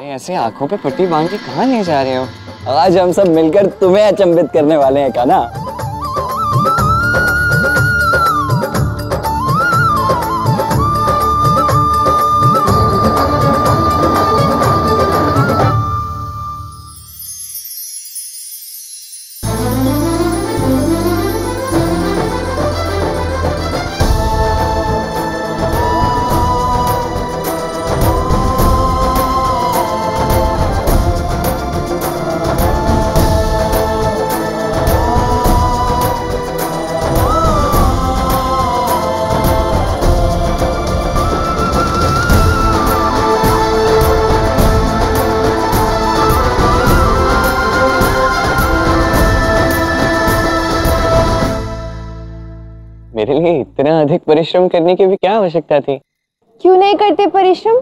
अरे ऐसे आंखों पे पट्टी बांध के कहाँ ले जा रहे हो? आज हम सब मिलकर तुम्हें अचंभित करने वाले हैं कान्हा। मेरे लिए इतना अधिक परिश्रम करने की भी क्या आवश्यकता थी? क्यों नहीं करते परिश्रम?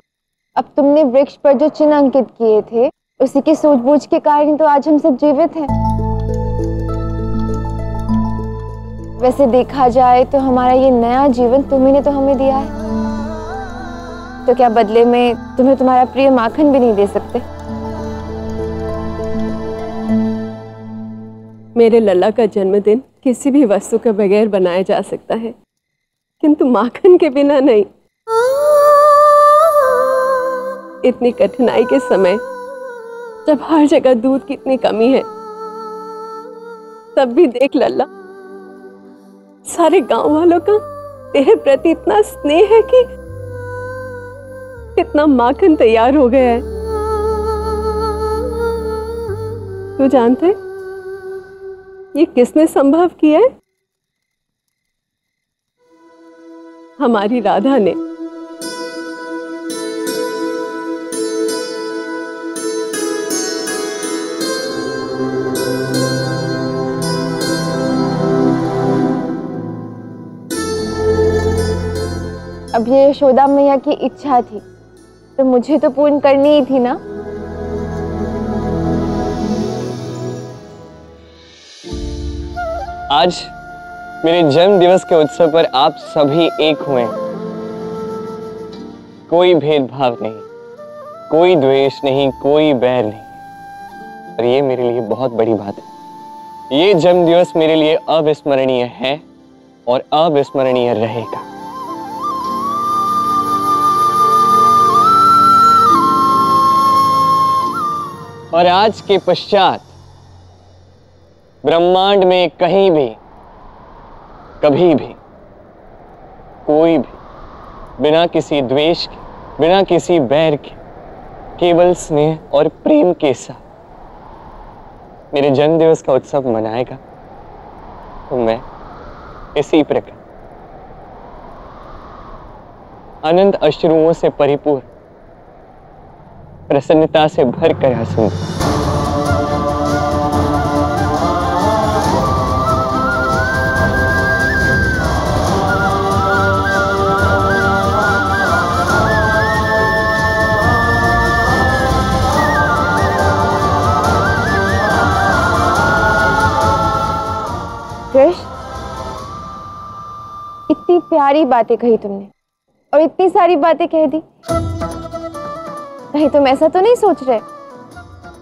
अब तुमने वृक्ष पर जो चिन्ह अंकित किए थे उसी की सूझबूझ के कारण तो आज हम सब जीवित हैं। वैसे देखा जाए तो हमारा ये नया जीवन तुम्ही ने तो हमें दिया है, तो क्या बदले में तुम्हें तुम्हारा प्रिय माखन भी नहीं दे सकते? मेरे लल्ला का जन्मदिन किसी भी वस्तु के बगैर बनाया जा सकता है, किंतु माखन के बिना नहीं। इतनी कठिनाई के समय जब हर जगह दूध की इतनी कमी है, तब भी देख लल्ला, सारे गांव वालों का तेरे प्रति इतना स्नेह है कि इतना माखन तैयार हो गया है। तू जानते ये किसने संभव किया है? हमारी राधा ने। अब ये यशोदा मैया की इच्छा थी तो मुझे तो पूर्ण करनी ही थी ना। आज मेरे जन्म दिवस के उत्सव पर आप सभी एक हुए। कोई भेदभाव नहीं, कोई द्वेष नहीं, कोई बैर नहीं, और ये मेरे लिए बहुत बड़ी बात है। ये जन्म दिवस मेरे लिए अविस्मरणीय है और अविस्मरणीय रहेगा। और आज के पश्चात ब्रह्मांड में कहीं भी, कभी भी, कोई भी बिना किसी द्वेष के, बिना किसी बैर के, केवल स्नेह और प्रेम के साथ मेरे जन्म दिवस का उत्सव मनाएगा, तो मैं इसी प्रकार अनंत अश्रुओं से परिपूर्ण, प्रसन्नता से भरकर हंसूंगा। कृष्ण, इतनी प्यारी बातें कही तुमने और इतनी सारी बातें कह दी। कहीं तुम ऐसा तो नहीं सोच रहे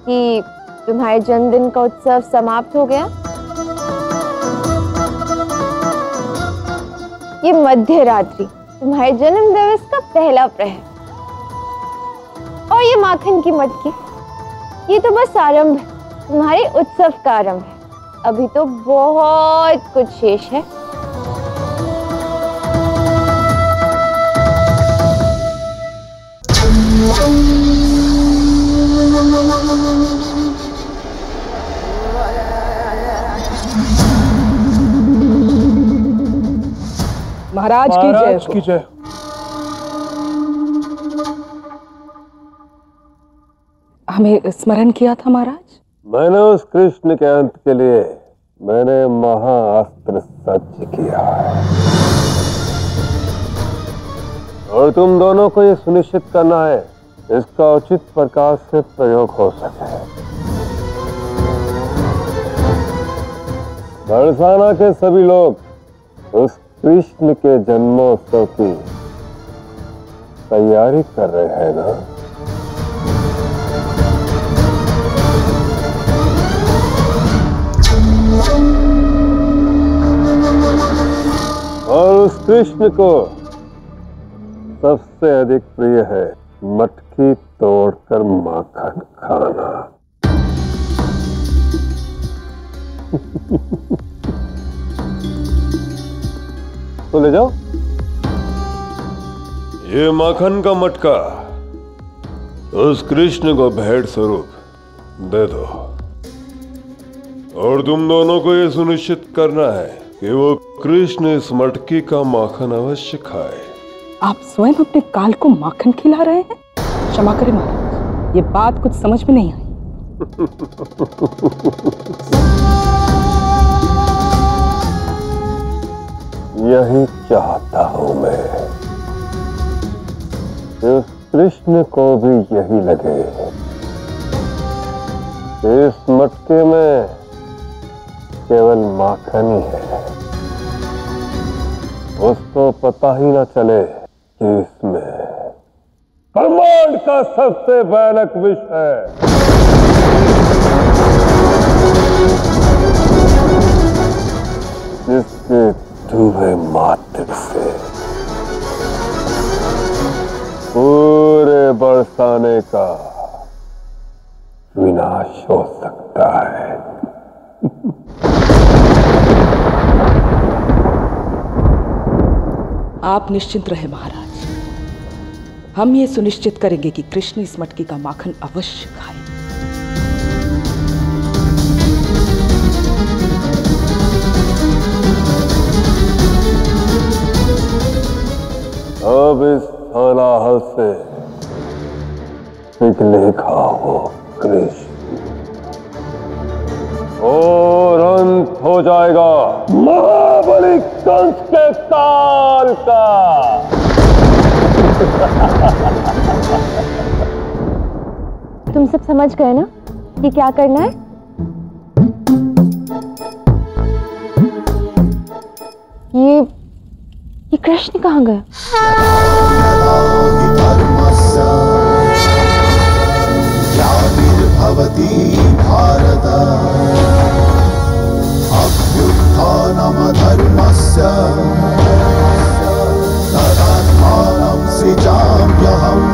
कि तुम्हारे जन्मदिन का उत्सव समाप्त हो गया? ये मध्य रात्रि तुम्हारे जन्म दिवस का पहला प्रहर, और ये माखन की मटकी, ये तो बस आरंभ है, तुम्हारे उत्सव का आरंभ है। अभी तो बहुत कुछ शेष है। महाराज की जय। हमें स्मरण किया था महाराज। मैंने उस कृष्ण के अंत के लिए मैंने महाअस्त्र सज्ज किया है, और तुम दोनों को यह सुनिश्चित करना है इसका उचित प्रकार से प्रयोग हो सके। बरसाना के सभी लोग उस कृष्ण के जन्मोत्सव की तैयारी कर रहे हैं ना? कृष्ण को सबसे अधिक प्रिय है मटकी तोड़कर माखन खाना। तो ले जाओ ये माखन का मटका, उस कृष्ण को भेंट स्वरूप दे दो। और तुम दोनों को यह सुनिश्चित करना है कि वो कृष्ण इस मटकी का माखन अवश्य खाए। आप स्वयं अपने काल को माखन खिला रहे हैं? क्षमा करें महाराज, ये बात कुछ समझ में नहीं आई। यही चाहता हूं मैं, इस कृष्ण को भी यही लगे। इस मटके में केवल माखन ही है, उसको पता ही ना चले कि इसमें ब्रह्मांड का सबसे भयानक विष है। जिसके धुएं मात्र से पूरे बरसाने का विनाश हो सकता है। आप निश्चिंत रहे महाराज, हम ये सुनिश्चित करेंगे कि कृष्ण इस मटकी का माखन अवश्य खाए। अब इस हलाहल से पिघले खाओ कृष्ण, और अंत हो जाएगा महाबली कंस के काल का। तुम सब समझ गए ना कि क्या करना है? ये कृष्ण कहाँ गया? भारत अभ्युत्थानम धर्मस्य तदात्मानं सृजाम्यहम्।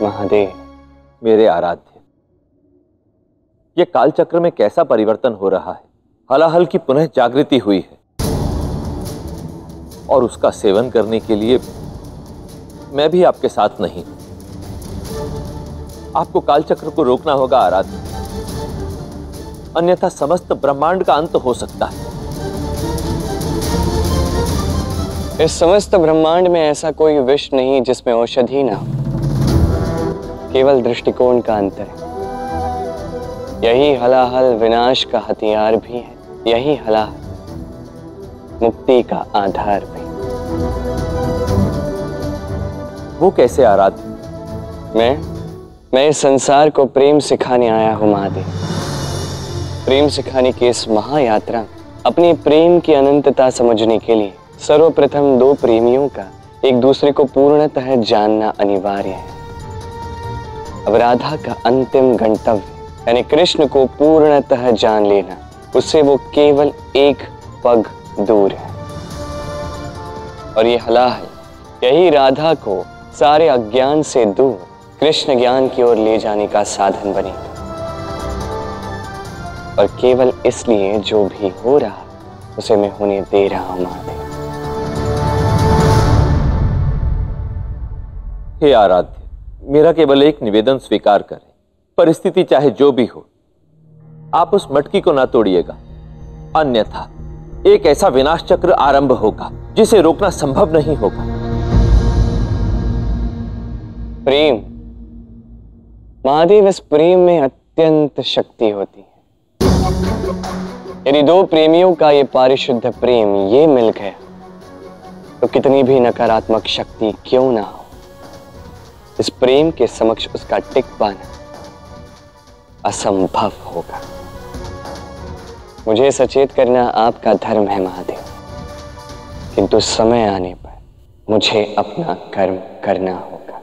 महादेव, मेरे आराध्य, ये कालचक्र में कैसा परिवर्तन हो रहा है। हलाहल की पुनः जागृति हुई है और उसका सेवन करने के लिए मैं भी आपके साथ नहीं। आपको कालचक्र को रोकना होगा आराध्य, अन्यथा समस्त ब्रह्मांड का अंत हो सकता है। इस समस्त ब्रह्मांड में ऐसा कोई विष नहीं जिसमें औषधि ना हो, केवल दृष्टिकोण का अंतर है। यही हलाहल विनाश का हथियार भी है, यही हलाहल मुक्ति का आधार भी। वो कैसे आराध्य? मैं इस संसार को प्रेम सिखाने आया हूं महादेव। प्रेम सिखाने की इस महायात्रा अपने प्रेम की अनंतता समझने के लिए सर्वप्रथम दो प्रेमियों का एक दूसरे को पूर्णतः जानना अनिवार्य है। अब राधा का अंतिम गंतव्य यानी कृष्ण को पूर्णतः जान लेना, उससे वो केवल एक पग दूर है। और ये हलाहल यही राधा को सारे अज्ञान से दूर कृष्ण ज्ञान की ओर ले जाने का साधन बनेगा। और केवल इसलिए जो भी हो रहा उसे मैं होने दे रहा हूं महादेव। हे आराध्य, मेरा केवल एक निवेदन स्वीकार करें। परिस्थिति चाहे जो भी हो, आप उस मटकी को ना तोड़िएगा, अन्यथा एक ऐसा विनाश चक्र आरंभ होगा जिसे रोकना संभव नहीं होगा। प्रेम महादेव, इस प्रेम में अत्यंत शक्ति होती है। यदि दो प्रेमियों का ये पारिशुद्ध प्रेम ये मिल गया तो कितनी भी नकारात्मक शक्ति क्यों ना हो, इस प्रेम के समक्ष उसका टिक पाना असंभव होगा। मुझे सचेत करना आपका धर्म है महादेव, किंतु समय आने पर मुझे अपना कर्म करना होगा।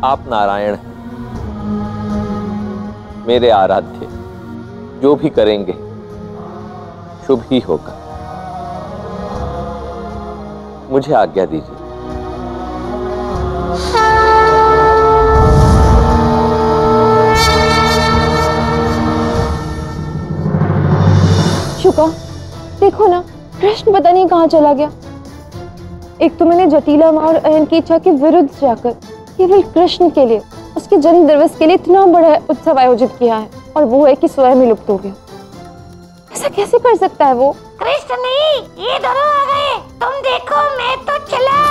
आप नारायण हैं, मेरे आराध्य, जो भी करेंगे शुभ ही होगा। मुझे आज्ञा दीजिए। शुका, देखो ना, कृष्ण पता नहीं कहाँ चला गया। एक तो मैंने जटिला माँ और अयन की इच्छा के विरुद्ध जाकर केवल कृष्ण के लिए, उसके जन्म दिवस के लिए इतना बड़ा उत्सव आयोजित किया है, और वो है कि स्वयं ही लुप्त हो गया। ऐसा कैसे कर सकता है वो? कृष्ण नहीं, ये दोनों आ गए। तुम देखो, मैं तो चला।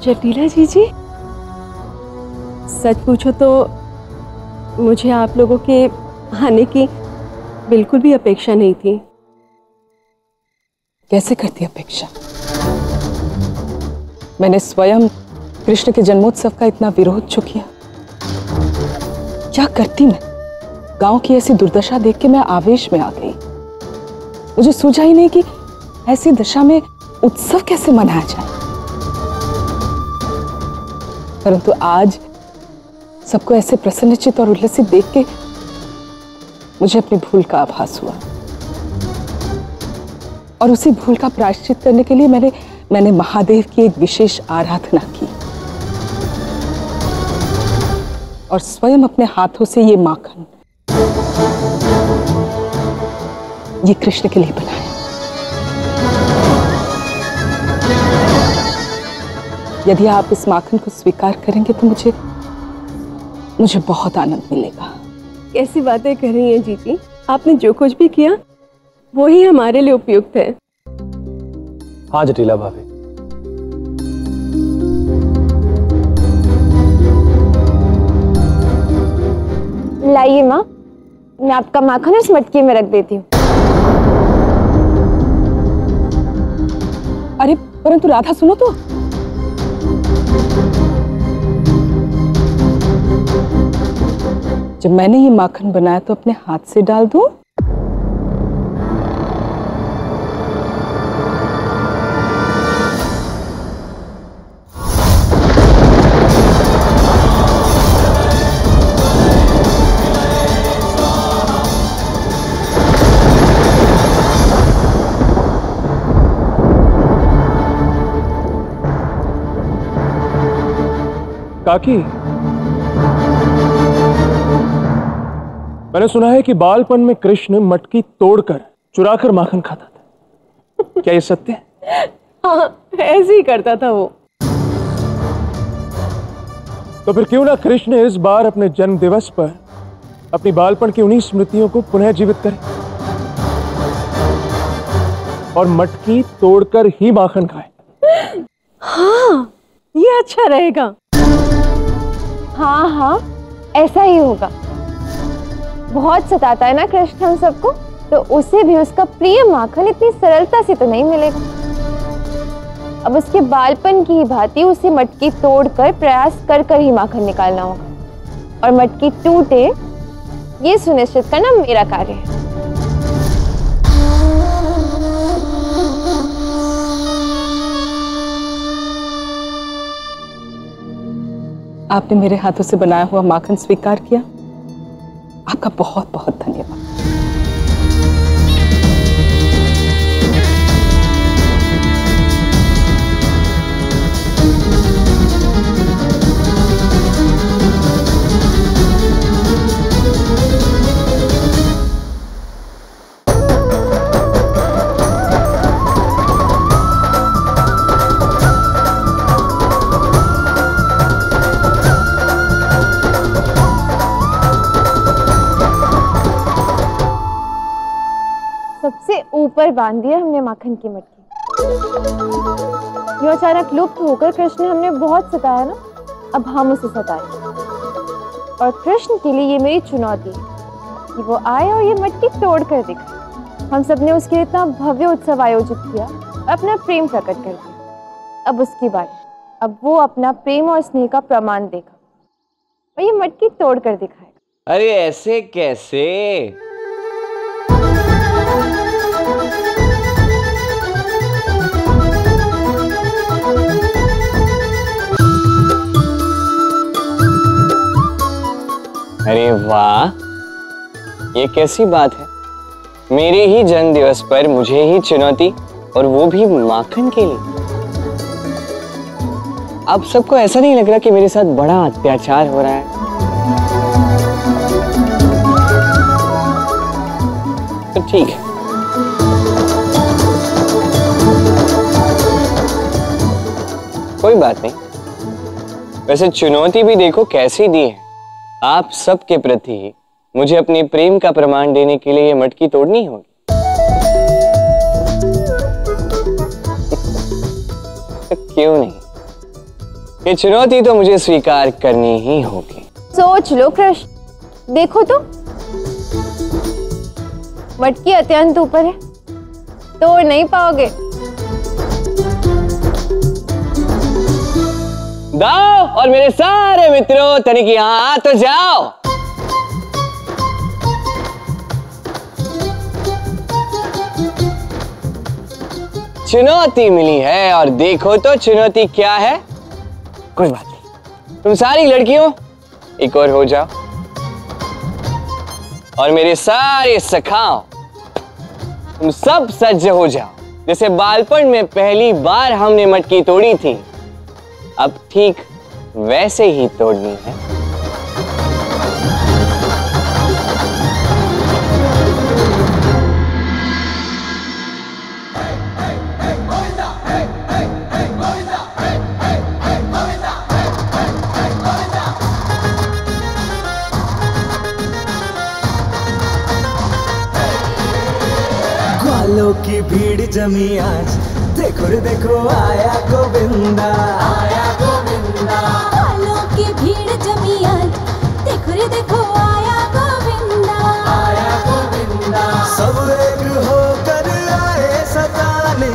जटिला जी, सच पूछो तो मुझे आप लोगों के आने की बिल्कुल भी अपेक्षा नहीं थी। कैसे करती अपेक्षा? मैंने स्वयं कृष्ण के जन्मोत्सव का इतना विरोध जो किया। क्या करती मैं? गांव की ऐसी दुर्दशा देख के मैं आवेश में आ गई। मुझे सूझा ही नहीं कि ऐसी दशा में उत्सव कैसे मनाया जाए। परंतु आज सबको ऐसे प्रसन्नचित और उल्लसित देख के मुझे अपनी भूल का आभास हुआ, और उसी भूल का प्रायश्चित करने के लिए मैंने महादेव की एक विशेष आराधना की, और स्वयं अपने हाथों से ये माखन ये कृष्ण के लिए बनाया। यदि आप इस माखन को स्वीकार करेंगे तो मुझे बहुत आनंद मिलेगा। कैसी बातें कर रही हैं जीजी? आपने जो कुछ भी किया वो ही हमारे लिए उपयुक्त है। हाँ जटिला भाभी, लाइए माँ, मैं आपका माखन इस मटकी में रख देती हूँ। अरे परंतु राधा, सुनो तो। जब मैंने ये माखन बनाया तो अपने हाथ से डाल दूं? काकी, मैंने सुना है कि बालपन में कृष्ण मटकी तोड़कर चुराकर माखन खाता था। क्या ये सत्य है? हाँ, ऐसे ही करता था वो। तो फिर क्यों ना कृष्ण इस बार अपने जन्म दिवस पर अपनी बालपन की उन्हीं स्मृतियों को पुनः जीवित करे और मटकी तोड़कर ही माखन खाए। हाँ, ये अच्छा रहेगा। हाँ हाँ, ऐसा ही होगा। बहुत सताता है ना कृष्ण हम सबको, तो उसे भी उसका प्रिय माखन इतनी सरलता से तो नहीं मिलेगा। अब उसके बालपन की ही भांति उसे मटकी तोड़कर प्रयास कर ही माखन निकालना होगा, और मटकी टूटे ये सुनिश्चित करना मेरा कार्य है। आपने मेरे हाथों से बनाया हुआ माखन स्वीकार किया, आपका बहुत बहुत धन्यवाद। ऊपर बांध दिया हमने माखन की मटकी। जो अचानक लुप्त होकर कृष्ण ने हमने बहुत सताया ना, अब हम उसे सताएंगे। और कृष्ण के लिए ये मेरी चुनौती है कि वो आए और ये मटकी तोड़ कर दिखाए। हम सब ने उसके लिए इतना भव्य उत्सव आयोजित किया, अपना प्रेम प्रकट कर दिया। अब उसकी बारी, अब वो अपना प्रेम और स्नेह का प्रमाण देगा और ये मटकी तोड़ कर दिखाएगा। अरे ऐसे कैसे? अरे वाह, ये कैसी बात है? मेरे ही जन्म दिवस पर मुझे ही चुनौती, और वो भी माखन के लिए। अब सबको ऐसा नहीं लग रहा कि मेरे साथ बड़ा अत्याचार हो रहा है? तो ठीक है, कोई बात नहीं। वैसे चुनौती भी देखो कैसी दी है। आप सबके प्रति मुझे अपने प्रेम का प्रमाण देने के लिए ये मटकी तोड़नी होगी। क्यों नहीं? ये चुनौती तो मुझे स्वीकार करनी ही होगी। सोच लो कृष्ण, देखो तो मटकी अत्यंत ऊपर है, तोड़ नहीं पाओगे। दाओ और मेरे सारे मित्रों तनिक यहाँ आ तो जाओ। चुनौती मिली है और देखो तो चुनौती क्या है। कोई बात नहीं, तुम सारी लड़कियों एक और हो जाओ और मेरे सारे सखाओ तुम सब सज्ज हो जाओ, जैसे बालपन में पहली बार हमने मटकी तोड़ी थी। अब ठीक वैसे ही तोड़नी है। ग्वालों की भीड़ जमी आज, देखो रे देखो आया गोविंदा, आया गोविंदा। ग्वालों की भीड़ जमी आज, देखो रे देखो आया गोविंदा, आया गोविंदा। सब एक होकर आए सताने,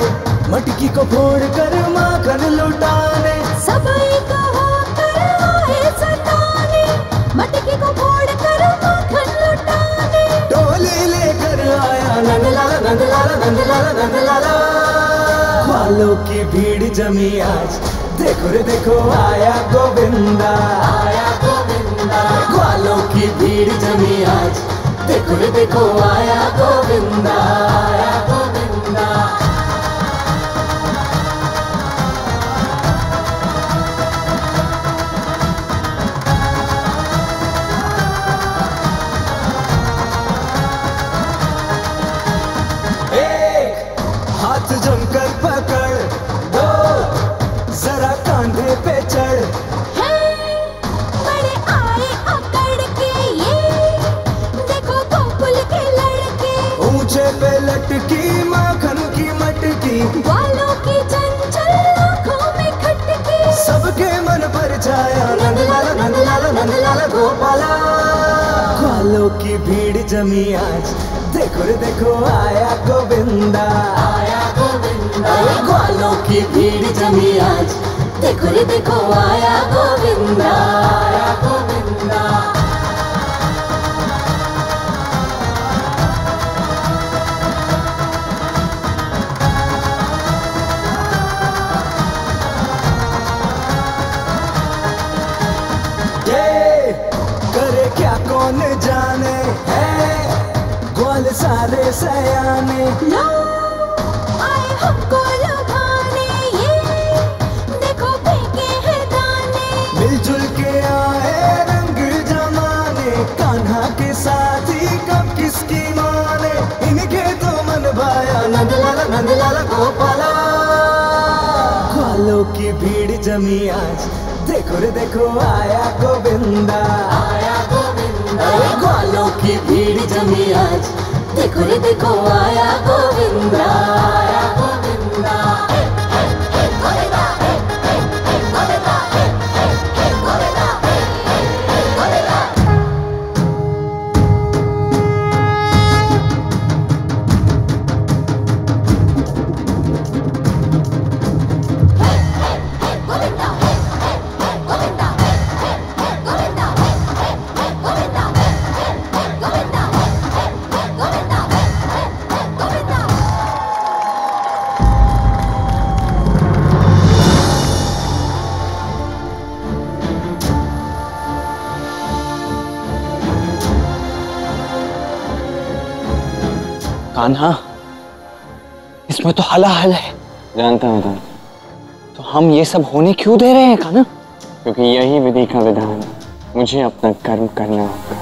मटकी को फोड़ कर माखन लुटाने। सब एक होकर आए सताने, मटकी को फोड़ कर माखन लुटाने। डोली लेकर आया नंदलाला नंदलाला नंदलाला नंदलाला। ग्वालों की भीड़ जमी आज, देखो रे देखो आया गोविंदा, आया गोविंदा। ग्वालों की भीड़ जमी आज, देखो रे देखो आया गोविंदा, आया गोविंदा। हाथ जमकर पकड़ दो, जरा कांधे पे चढ़। बड़े आए अकड़ के ये, देखो गोकुल के लड़के। ऊंचे पे लटकी माखन की मटकी, ग्वालों की चंचल आँखों में खटकी। सबके मन पर छाया नंदलाला नंदलाला नंदलाला गोपाला। ग्वालों की भीड़ जमी आज, देखो रे देखो आया गोविंदा, आया गोविंदा। ग्वालों की भीड़ जमी आज, देखो रे देखो आया गोविंदा, आया गोविंदा। ये करे क्या कौन जाने है, ग्वाल सारे सयाने। लो आए हमको लुभाने ये, देखो फेंके हैं दाने। मिलजुल के आए रंग जमाने, कान्हा के साथी कब किसकी माने। इनके तो मन भाया नंदलाला नंदलाला गोपाला। ग्वालों की भीड़ जमी आज, देखो रे देखो आया गोविंदा, आया गोविंदा। ग्वालों की भीड़ जमी आज, देखो रे देखो आया गोविंदा, आया गोविंदा। गोविंदा, गोविंदा, गोविंदा, गोविंदा। कान्हा, इसमें तो हलाहल है। जानता हूँ, तो हम ये सब होने क्यों दे रहे हैं कान्हा? क्योंकि यही विधि का विधान है। मुझे अपना कर्म करना होगा।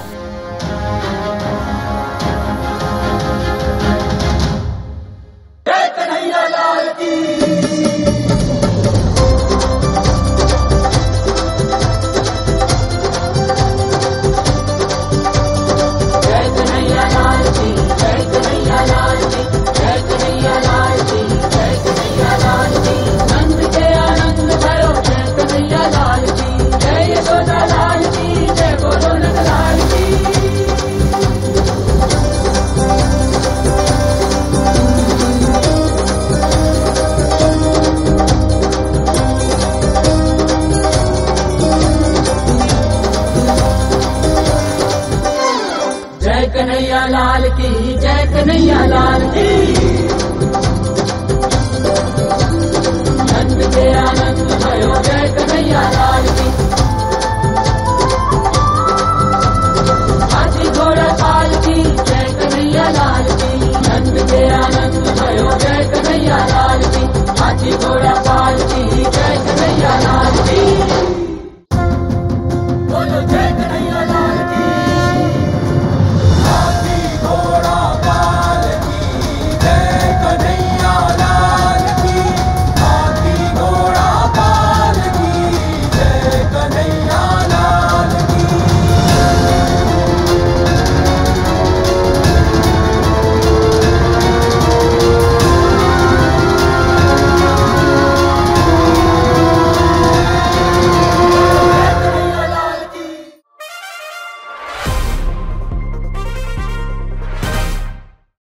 जय कन्हैया लाल की, जय कन्हैया लाल की।